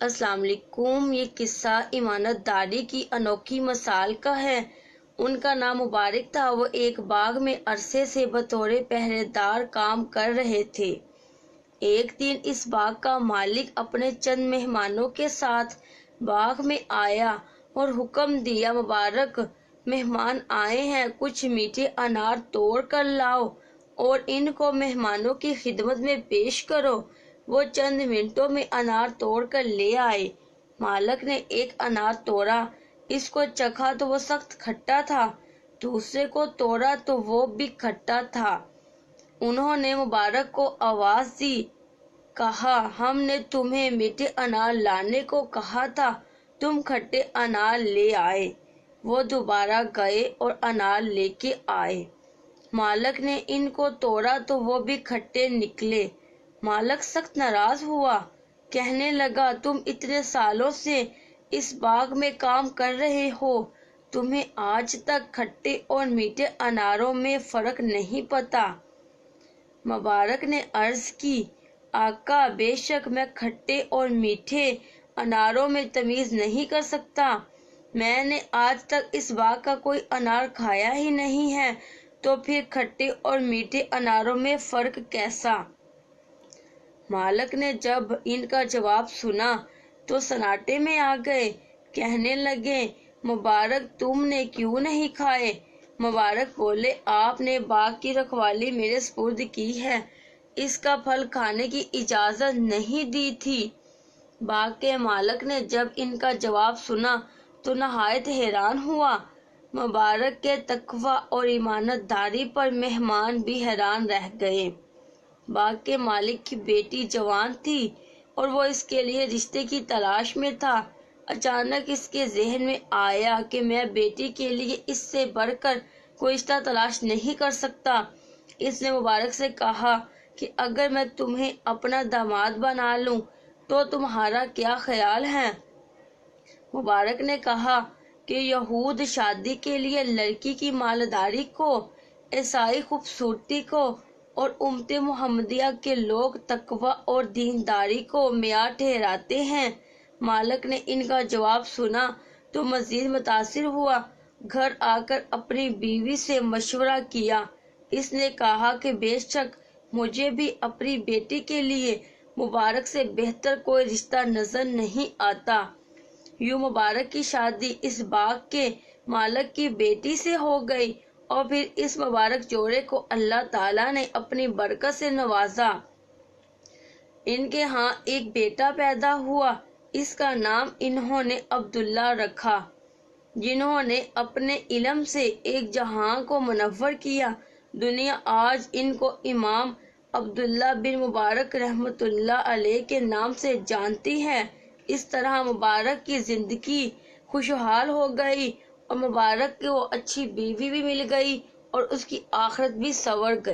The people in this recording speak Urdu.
السلام علیکم۔ یہ قصہ امانت داری کی انوکھی مثال کا ہے۔ ان کا نام مبارک تھا۔ وہ ایک باغ میں عرصے سے بطور پہرے دار کام کر رہے تھے۔ ایک دن اس باغ کا مالک اپنے چند مہمانوں کے ساتھ باغ میں آیا اور حکم دیا، مبارک مہمان آئے ہیں، کچھ میٹھے انار توڑ کر لاؤ اور ان کو مہمانوں کی خدمت میں پیش کرو۔ وہ چند منٹوں میں انار توڑ کر لے آئے۔ مالک نے ایک انار توڑا، اس کو چکھا تو وہ سخت کھٹا تھا، دوسرے کو توڑا تو وہ بھی کھٹا تھا۔ انہوں نے مبارک کو آواز دی، کہا، ہم نے تمہیں میٹھے انار لانے کو کہا تھا، تم کھٹے انار لے آئے۔ وہ دوبارہ گئے اور انار لے کے آئے۔ مالک نے ان کو توڑا تو وہ بھی کھٹے نکلے۔ مالک سخت ناراض ہوا، کہنے لگا، تم اتنے سالوں سے اس باغ میں کام کر رہے ہو، تمہیں آج تک کھٹے اور میٹھے اناروں میں فرق نہیں پتا۔ مبارک نے عرض کی، آقا، بے شک میں کھٹے اور میٹھے اناروں میں تمیز نہیں کر سکتا۔ میں نے آج تک اس باغ کا کوئی انار کھایا ہی نہیں ہے، تو پھر کھٹے اور میٹھے اناروں میں فرق کیسا؟ مالک نے جب ان کا جواب سنا تو سناٹے میں آ گئے، کہنے لگے، مبارک تم نے کیوں نہیں کھائے؟ مبارک بولے، آپ نے باغ کی رکھوالی میرے سپرد کی ہے، اس کا پھل کھانے کی اجازت نہیں دی تھی۔ باغ کے مالک نے جب ان کا جواب سنا تو نہایت حیران ہوا۔ مبارک کے تقویٰ اور امانت داری پر مہمان بھی حیران رہ گئے۔ باغ کے مالک کی بیٹی جوان تھی اور وہ اس کے لیے رشتے کی تلاش میں تھا۔ اچانک اس کے ذہن میں آیا کہ میں بیٹی کے لیے اس سے بڑھ کر کوئی رشتہ تلاش نہیں کر سکتا۔ اس نے مبارک سے کہا کہ اگر میں تمہیں اپنا داماد بنا لوں تو تمہارا کیا خیال ہے؟ مبارک نے کہا کہ یہود شادی کے لیے لڑکی کی مالداری کو، عیسائی خوبصورتی کو اور امت محمدیہ کے لوگ تقویٰ اور دینداری کو معیار ٹھہراتے ہیں۔ مالک نے ان کا جواب سنا تو مزید متاثر ہوا۔ گھر آ کر اپنی بیوی سے مشورہ کیا۔ اس نے کہا کہ بے شک مجھے بھی اپنی بیٹی کے لیے مبارک سے بہتر کوئی رشتہ نظر نہیں آتا۔ یوں مبارک کی شادی اس باغ کے مالک کی بیٹی سے ہو گئی اور پھر اس مبارک جوڑے کو اللہ تعالیٰ نے اپنی برکت سے نوازا۔ ان کے ہاں ایک بیٹا پیدا ہوا، اس کا نام انہوں نے عبداللہ رکھا۔ جنہوں نے اپنے علم سے ایک جہاں کو منور کیا۔ دنیا آج ان کو امام عبداللہ بن مبارک رحمۃ اللہ علیہ کے نام سے جانتی ہے۔ اس طرح مبارک کی زندگی خوشحال ہو گئی اور مبارک کو اچھی بیوی بھی مل گئی اور اس کی آخرت بھی سنور گئی۔